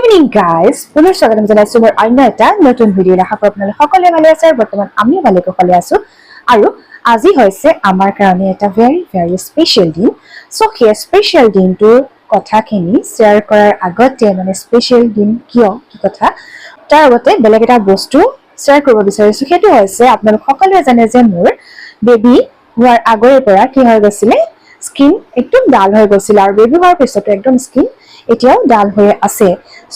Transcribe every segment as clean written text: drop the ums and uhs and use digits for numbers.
Evening guys, পুনৰ স্বাগতম জনাইছো মোৰ অন্য এটা নতুন ভিডিঅ'। আশা কৰোঁ আপোনালোক সকলোৱে ভালে আছে আৰু বৰ্তমান আমিও ভালে কুশলে আছো। আৰু আজি হৈছে আমাৰ কাৰণে এটা ভেৰি ভেৰি স্পেচিয়েল দিন। চ' সেই স্পেচিয়েল দিনটোৰ কথাখিনি শ্বেয়াৰ কৰাৰ আগতে স্পেচিয়েল দিন কিয় কি কথা তাৰ আগতে বেলেগ এটা বস্তু শ্বেয়াৰ কৰিব বিচাৰিছো। সেইটো হৈছে আপোনালোক সকলোৱে জানে যে মোৰ বেবী হোৱাৰ আগৰে পৰা কি হৈ গৈছিলে, স্কিন একদম ডাল হৈ গৈছিল আৰু বেবী হোৱাৰ পিছতো একদম স্কিন এতিয়াও ডাল হৈ আছে।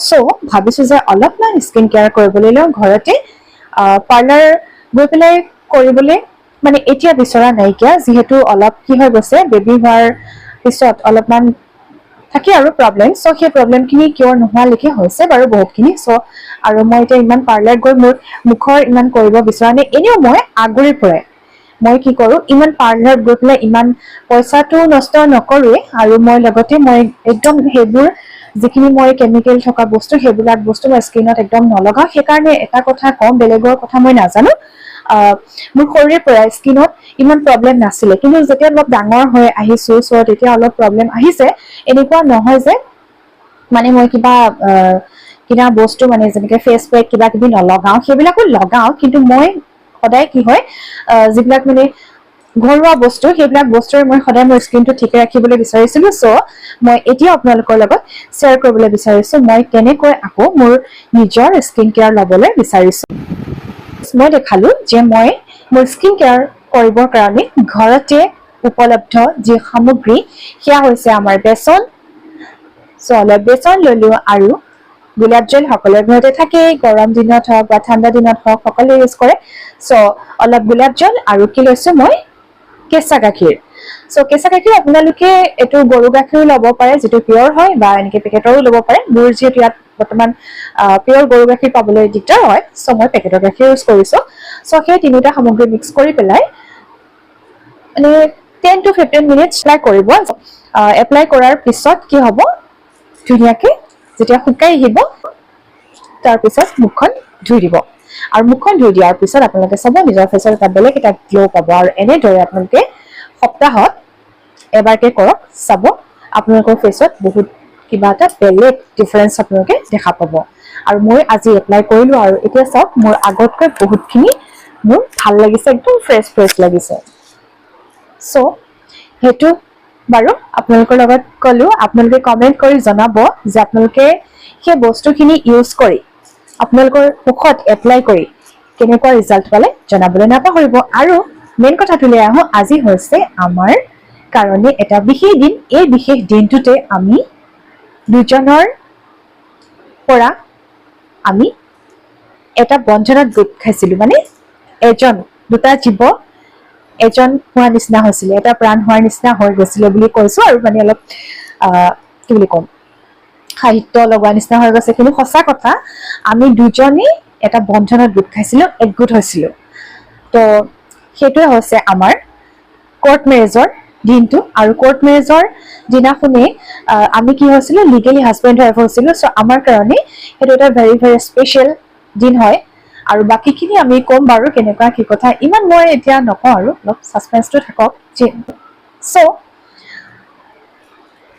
চ' ভাবিছো যে অলপমান স্কিন কেয়াৰ কৰিবলৈ লওঁ ঘৰতে। পাৰ্লাৰ গৈ পেলাই কৰিবলৈ এতিয়া বিচৰা নাইকিয়া, যিহেতু অলপ কি হৈ গৈছে বেবী হোৱাৰ পিছত অলপমান থাকে আৰু প্ৰব্লেম। চ' সেই প্ৰব্লেমখিনি কিয়ৰ নোহোৱালৈকে হৈছে বাৰু বহুতখিনি। চ' আৰু মই এতিয়া ইমান পাৰ্লাৰ গৈ মোৰ মুখৰ ইমান কৰিব বিচৰা নাই। এনেও মই আগৰে পৰাই মই কি কৰোঁ, ইমান পাৰ্লাৰত গৈ পেলাই ইমান পইচাটো নষ্ট নকৰোৱে, আৰু মই লগতে মই একদম সেইবোৰ যিখিনি মই কেমিকেল থকা বস্তু সেইবিলাক বস্তু মই স্কিনত একদম নলগাওঁ। সেইকাৰণে এটা কথা কওঁ, বেলেগৰ কথা মই নাজানো, মোৰ সৰুৰে পৰা স্কিনত ইমান প্ৰব্লেম নাছিলে, কিন্তু যেতিয়া অলপ ডাঙৰ হৈ আহিছো চ' তেতিয়া অলপ প্ৰব্লেম আহিছে। এনেকুৱা নহয় যে মই কিবা বস্তু যেনেকে ফেচ পেক কিবা কিবি নলগাওঁ, সেইবিলাকো লগাওঁ, কিন্তু মই সদায় কি হয় যিবিলাক ঘৰুৱা বস্তু সেইবিলাক বস্তুৰে মই সদায় মোৰ স্কিনটো ঠিকে ৰাখিবলৈ বিচাৰিছিলো। চ' মই এতিয়া আপোনালোকৰ লগত শ্বেয়াৰ কৰিবলৈ বিচাৰিছো মই কেনেকৈ আকৌ মোৰ নিজৰ স্কিন কেয়াৰ ল'বলৈ বিচাৰিছো। মই দেখালো যে মই মোৰ স্কিন কেয়াৰ কৰিবৰ কাৰণে ঘৰতে উপলব্ধ যি সামগ্ৰী সেয়া হৈছে আমাৰ বেচন। চ' অলপ বেচন ললো আৰু গোলাপ জল সকলোৰে ঘৰতে থাকেই, গৰম দিনত হওক বা ঠাণ্ডা দিনত হওক সকলোৱে ইউজ কৰে। চ' অলপ গোলাপ জল আৰু কি লৈছো মই কেঁচা গাখীৰ। চ' কেঁচা গাখীৰ আপোনালোকে এইটো গৰু গাখীৰো ল'ব পাৰে যিটো পিয়ৰ হয়, বা এনেকে পেকেটৰো ল'ব পাৰে। মোৰ যিহেতু ইয়াত বৰ্তমান পিয়ৰ গৰু গাখীৰ পাবলৈ দিগদাৰ হয়, চ' মই পেকেটৰ গাখীৰ ইউজ কৰিছো। চ' সেই তিনিটা সামগ্ৰী মিক্স কৰি পেলাই 10 to 15 মিনিটছ এপ্লাই কৰিব। এপ্লাই কৰাৰ পিছত কি হ'ব, ধুনীয়াকে যেতিয়া শুকাই আহিব তাৰপিছত মুখখন ধুই দিব। আৰু মুখখন ধুই দিয়াৰ পিছত আপোনালোকে চাব নিজৰ ফেচত এটা বেলেগ এটা গ্ল' পাব। আৰু এনেদৰে আপোনালোকে সপ্তাহত এবাৰকে কৰক, চাব আপোনালোকৰ ফেচত বহুত কিবা এটা বেলেগ ডিফাৰেঞ্চ আপোনালোকে দেখা পাব। আৰু মই আজি এপ্লাই কৰিলো আৰু এতিয়া চাওক মোৰ আগতকৈ বহুতখিনি মোৰ ভাল লাগিছে, একদম ফ্ৰেছ ফ্ৰেছ লাগিছে। চ' সেইটো বাৰু আপোনালোকৰ লগত ক'লো, আপোনালোকে কমেণ্ট কৰি জনাব যে আপোনালোকে সেই বস্তুখিনি ইউজ কৰি আপোনালোকৰ মুখত এপ্লাই কৰি কেনেকুৱা ৰিজাল্ট পালে জনাবলৈ নাপাহৰিব। আৰু মেইন কথাটোলৈ আহোঁ, আজি হৈছে আমাৰ কাৰণে এটা বিশেষ দিন। এই বিশেষ দিনটোতে আমি দুজনৰ পৰা আমি এটা বন্ধনত গোট খাইছিলো, দুটা জীৱ এজন হোৱা নিচিনা হৈছিলে, এটা প্ৰাণ হোৱাৰ নিচিনা হৈ গৈছিলে বুলি কৈছো। আৰু অলপ কি বুলি ক'ম, সাহিত্য লগোৱা নিচিনা হৈ গৈছে, কিন্তু সঁচা কথা আমি দুজনেই এটা বন্ধনত গোট খাইছিলো, একগোট হৈছিলো। তো সেইটোৱে হৈছে আমাৰ কোৰ্ট মেৰেজৰ দিনটো। আৰু কোৰ্ট মেৰেজৰ দিনাখনেই আমি কি হৈছিলো, লিগেলি হাজবেণ্ড ৱাইফ হৈছিলো। চ' আমাৰ কাৰণে সেইটো এটা ভেৰি ভেৰি স্পেচিয়েল দিন হয়। আৰু বাকীখিনি আমি ক'ম বাৰু কেনেকুৱা কি কথা, ইমান মই এতিয়া নকওঁ আৰু অলপ ছাছপেন্সটো থাকক। চ'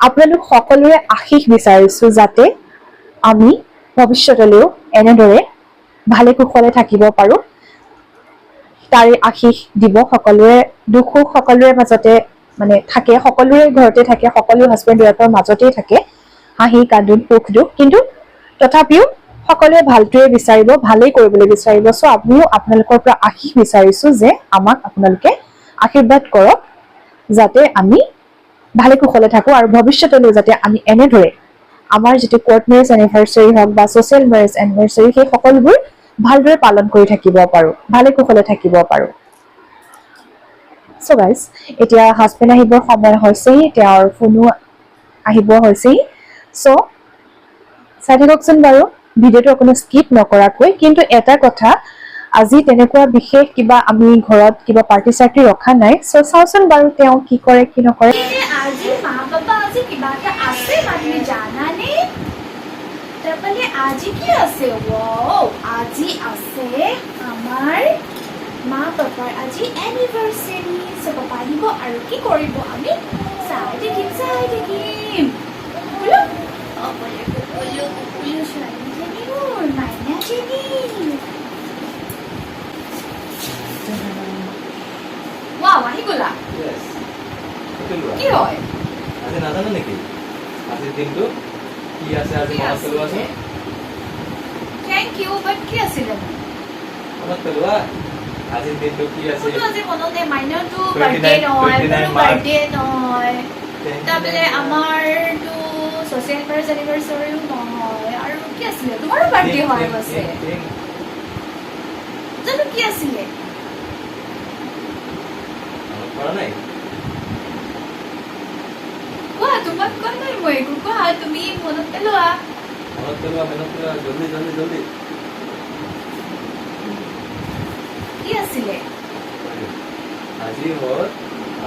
আপোনালোক সকলোৰে আশীষ বিচাৰিছো যাতে আমি ভৱিষ্যতলৈও এনেদৰে ভালে কুশলে থাকিব পাৰো, তাৰে আশীষ দিব। সকলোৰে দুখ সুখ সকলোৰে মাজতে থাকে, সকলোৰে ঘৰতে থাকে, সকলো হাজবেণ্ড ৱাইফৰ মাজতেই থাকে হাঁহি কান্দোন সুখ দুখ, কিন্তু তথাপিও সকলোৱে ভালটোৱে বিচাৰিব, ভালেই কৰিবলৈ বিচাৰিব। চ' আপুনিও আপোনালোকৰ পৰা আশীষ বিচাৰিছো যে আমাক আপোনালোকে আশীৰ্বাদ কৰক যাতে আমি ভালে কুশলে থাকো, আৰু ভৱিষ্যতলৈ যাতে আমি এনেদৰে আমাৰ যিটো কোৰ্ট মেৰেজ এনিভাৰ্চাৰী হওক বা ছ'চিয়েল মেৰেজ এনিভাৰ্চাৰী সেই সকলোবোৰ ভালদৰে পালন কৰি থাকিব পাৰো, ভালে কুশলে থাকিব পাৰো। চ' গাইজ, এতিয়া হাজবেণ্ড আহিবৰ সময় হৈছেহি, তেওঁৰ ফোনো আহিব হৈছেহি। চ' চাই থাককচোন বাৰু ভিডিঅ'টো অকণো স্কিপ নকৰাকৈ। কিন্তু এটা কথা, আজি তেনেকুৱা বিশেষ কিবা আমি ঘৰত কিবা পাৰ্টি চাৰ্টি ৰখা নাই। চ' চাওচোন বাৰু তেওঁ কি কৰে কি নকৰে। আজি মা পাপা আজি কিবা এটা আছে মানুহে জানানে? তাৰমানে আজি কি আছে? আজি আছে আমাৰ মা পাপাৰ আজি এনিভাৰ্চাৰী। চ' পাপা আহিব আৰু কি কৰিব আমি চাই থাকিম। কুকুলু ছোৱালীজনী মোৰ মাইনাজনী ৱাও আহি গ'লা Yes. Hotel লোৱা। কি হয় আজি নাজানো নেকি আজিৰ দিনটো কি আছে আজি মনত পেলোৱাচোন থেংক ইউ বাট কি আছিলে মনত পেলোৱা আজিৰ দিনটো কি আছে মোৰতো আজি মনতে মাইনাৰটো 29 বাৰ্থডে নহয় 29 মোৰো মাৰ্চ। বাৰ্থডে নহয় তাৰপিছতে আমাৰতো ছ'চিয়েল ফাৰ্ষ্ট এনিভাৰ্চাৰীও নহয় আৰু কি আছিলে তোমাৰো বাৰ্থডে হয় আছে জানো কি আছিলে মনত পৰা নাই কোৱা তোমাক কোৱা নাই মই একো কোৱা তুমি মনত পেলোৱা জলদি জলদি জলদি কি আছিলে আজি হ'ল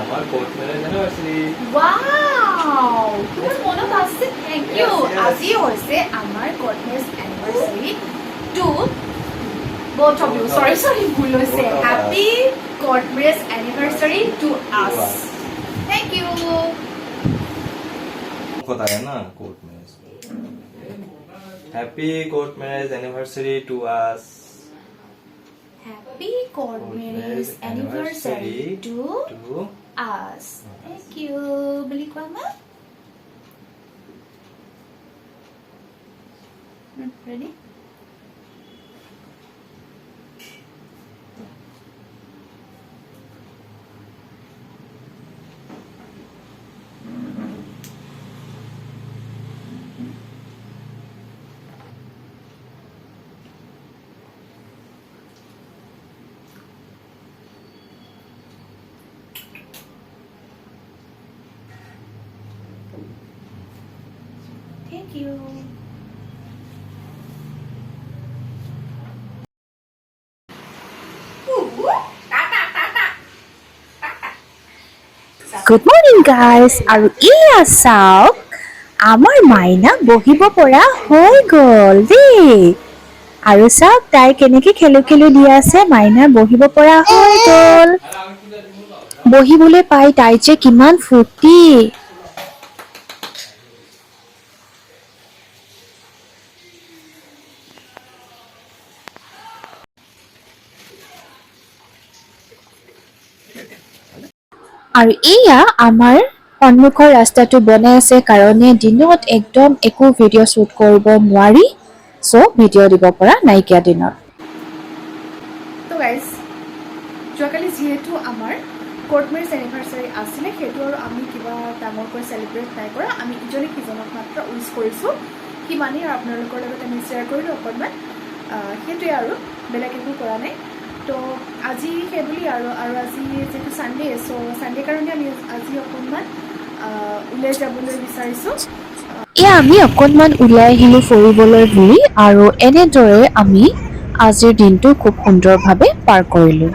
আমাৰ কোৰ্ট মেৰেজ এনিভাৰ্চাৰী ৱাও তোমাৰ মনত আছে থেংক ইউ Yes, yes. আজি হৈছে আমাৰ court marriage anniversary to both of you sorry ভুল হৈছে Both of us. happy court marriage anniversary to us us. thank you पता है ना court marriage happy court marriage anniversary to us happy court marriage anniversary to us thank you বুলি কোৱা মা ready thank you good morning guys আৰু এয়া চাওক আমাৰ মাইনা বহিব পৰা হৈ গ'ল দেই আৰু চাওক তাই কেনেকে খেলো খেলো দি আছে মাইনা বহিব পৰা হৈ গ'ল বহিবলৈ পাই তাই যে কিমান ফূৰ্তি আৰু এয়া আমাৰ সন্মুখৰ ৰাস্তাটো বনাই আছে কাৰণে দিনত একদম একো ভিডিঅ' শ্বুট কৰিব নোৱাৰি চ' ভিডিঅ' দিব পৰা নাইকিয়া দিনত তো গাইজ যোৱাকালি যিহেতু আমাৰ কোৰ্ট মেৰেজ এনিভাৰ্চাৰী আছিলে সেইটো আৰু আমি কিবা ডাঙৰকৈ চেলিব্ৰেট নাই কৰা আমি ইজনে সিজনক মাত্ৰ উইচ কৰিছোঁ সিমানেই আৰু আপোনালোকৰ লগত আমি শ্বেয়াৰ কৰিলোঁ অকণমান সেইটোৱে আৰু বেলেগ একো কৰা নাই তো আজি সেইবুলি আৰু আজি যিহেতু ছানডে চ' ছানডে কাৰণে আমি আজি অকণমান ওলাই যাবলৈ বিচাৰিছোঁ এয়া আমি অকণমান ওলাই আহিলোঁ ফুৰিবলৈ বুলি আৰু এনেদৰে আমি আজিৰ দিনটো খুব সুন্দৰভাৱে পাৰ কৰিলোঁ